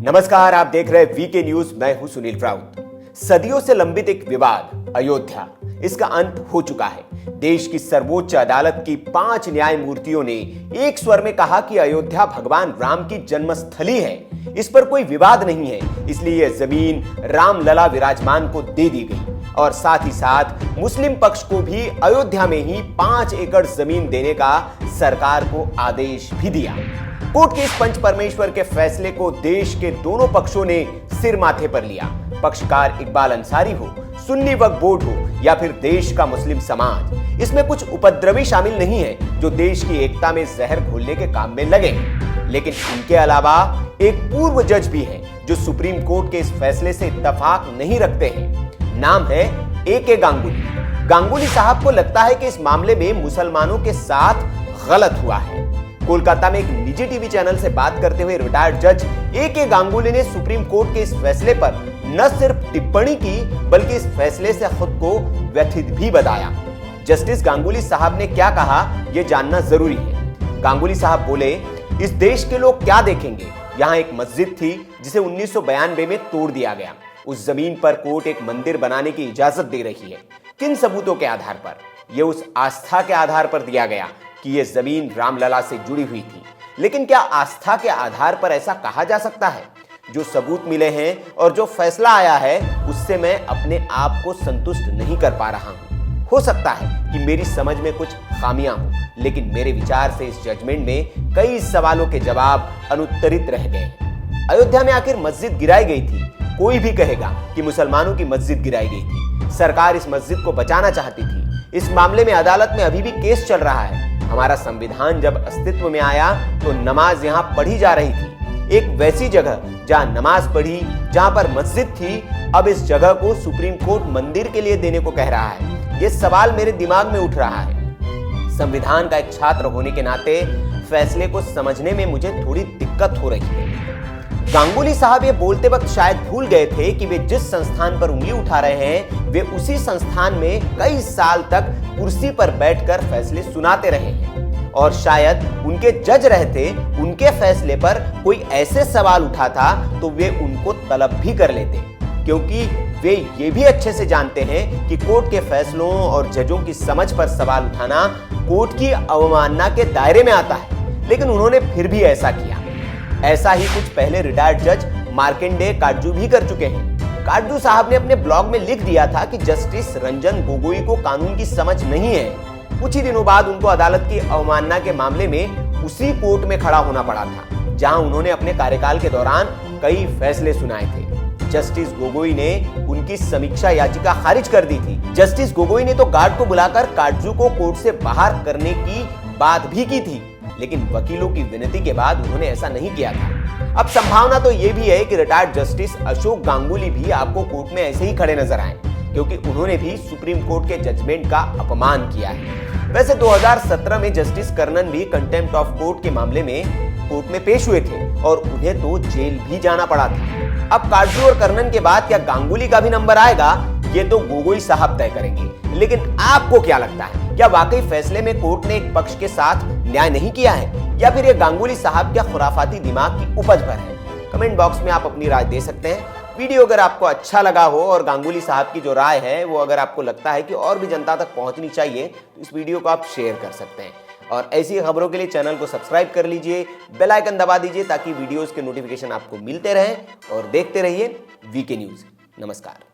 नमस्कार, आप देख रहे हैं वीके न्यूज। मैं हूं सुनील राउत। सदियों से लंबित एक विवाद अयोध्या, इसका अंत हो चुका है। देश की सर्वोच्च अदालत की 5 न्यायमूर्तियों ने एक स्वर में कहा कि अयोध्या भगवान राम की जन्मस्थली है, इस पर कोई विवाद नहीं है, इसलिए यह जमीन रामलला विराजमान को दे दी गई। और साथ ही साथ मुस्लिम पक्ष को भी अयोध्या में ही 5 एकड़ जमीन देने का सरकार को आदेश भी दिया। कोर्ट के इस पंच परमेश्वर के फैसले को देश के दोनों पक्षों ने सिर माथे पर लिया। पक्षकार इकबाल अंसारी हो, सुन्नी वक्फ बोर्ड हो या फिर देश का मुस्लिम समाज, इसमें कुछ उपद्रवी शामिल नहीं है जो देश की एकता में जहर घोलने के काम में लगे। लेकिन इनके अलावा एक पूर्व जज भी है जो सुप्रीम कोर्ट के इस फैसले से इत्तेफाक नहीं रखते हैं। नाम है ए.के. गांगुली। गांगुली साहब को लगता है कि इस मामले में मुसलमानों के साथ गलत हुआ है। कोलकाता में एक निजी टीवी चैनल से बात करते हुए रिटायर्ड जज ए.के. गांगुली ने सुप्रीम कोर्ट के इस फैसले पर न सिर्फ टिप्पणी की बल्कि इस फैसले से खुद को व्यथित भी बताया। जस्टिस गांगुली साहब ने क्या कहा, यह जानना जरूरी है। गांगुली साहब बोले, इस देश के लोग क्या देखेंगे। यहाँ एक मस्जिद थी जिसे 1992 में तोड़ दिया गया। उस जमीन पर कोर्ट एक मंदिर बनाने की इजाजत दे रही है। किन सबूतों के आधार पर? यह उस आस्था के आधार पर दिया गया कि यह जमीन रामलला से जुड़ी हुई थी। लेकिन क्या आस्था के आधार पर ऐसा कहा जा सकता है? जो सबूत मिले हैं और जो फैसला आया है उससे मैं अपने आप को संतुष्ट नहीं कर पा रहा हूं। हो सकता है कि मेरी समझ में कुछ खामियां हो, लेकिन मेरे विचार से इस जजमेंट में कई सवालों के जवाब अनुत्तरित रह गए। अयोध्या में आखिर मस्जिद गिराई गई थी। कोई भी कहेगा कि मुसलमानों की मस्जिद गिराई गई थी। सरकार इस मस्जिद को बचाना चाहती थी। इस मामले में अदालत में अभी भी केस चल रहा है। हमारा संविधान जब अस्तित्व में आया तो नमाज यहाँ पढ़ी जा रही थी। एक वैसी जगह जहाँ नमाज पढ़ी, जहाँ पर मस्जिद थी, अब इस जगह को सुप्रीम कोर्ट मंदिर के लिए देने को कह रहा है। ये सवाल मेरे दिमाग में उठ रहा है। संविधान का एक छात्र होने के नाते फैसले को समझने में मुझे थोड़ी दिक्कत हो रही है। गांगुली साहब ये बोलते वक्त शायद भूल गए थे कि वे जिस संस्थान पर उंगली उठा रहे हैं वे उसी संस्थान में कई साल तक कुर्सी पर बैठकर फैसले सुनाते रहे हैं। और शायद उनके जज रहते उनके फैसले पर कोई ऐसे सवाल उठा था तो वे उनको तलब भी कर लेते, क्योंकि वे ये भी अच्छे से जानते हैं कि कोर्ट के फैसलों और जजों की समझ पर सवाल उठाना कोर्ट की अवमानना के दायरे में आता है। लेकिन उन्होंने फिर भी ऐसा किया। ऐसा ही कुछ पहले रिटायर्ड जज मार्कंडेय काटजू भी कर चुके हैं। काटजू साहब ने अपने ब्लॉग में लिख दिया था कि जस्टिस रंजन गोगोई को कानून की समझ नहीं है। कुछ ही दिनों बाद उनको अदालत की अवमानना के मामले में उसी कोर्ट में खड़ा होना पड़ा था जहां उन्होंने अपने कार्यकाल के दौरान कई फैसले सुनाए थे। जस्टिस गोगोई ने उनकी समीक्षा याचिका खारिज कर दी थी। जस्टिस गोगोई ने तो गार्ड को बुलाकर काटजू को कोर्ट से बाहर करने की बात भी की थी, लेकिन वकीलों की विनती के बाद उन्होंने ऐसा नहीं किया था। अब संभावना तो यह भी है कि रिटायर्ड जस्टिस अशोक गांगुली भी आपको कोर्ट में ऐसे ही खड़े नजर आए, क्योंकि उन्होंने भी सुप्रीम कोर्ट के जजमेंट का अपमान किया है। वैसे 2017 में जस्टिस कर्णन भी कंटेम्प्ट ऑफ कोर्ट के मामले में कोर्ट में पेश हुए थे और उन्हें तो जेल भी जाना पड़ा था। अब काटजू और कर्णन के बाद क्या गांगुली का भी नंबर आएगा, ये तो गोगोई साहब तय करेंगे। लेकिन आपको क्या लगता है, क्या वाकई फैसले में कोर्ट ने एक पक्ष के साथ न्याय नहीं किया है, या फिर ये गांगुली साहब क्या खुराफाती दिमाग की उपज भर है? कमेंट बॉक्स में आप अपनी राय दे सकते हैं। वीडियो अगर आपको अच्छा लगा हो और गांगुली साहब की जो राय है वो अगर आपको लगता है कि और भी जनता तक पहुंचनी चाहिए तो इस वीडियो को आप शेयर कर सकते हैं। और ऐसी खबरों के लिए चैनल को सब्सक्राइब कर लीजिए, बेल आइकन दबा दीजिए ताकि वीडियोस के नोटिफिकेशन आपको मिलते रहें। और देखते रहिए वीके न्यूज। नमस्कार।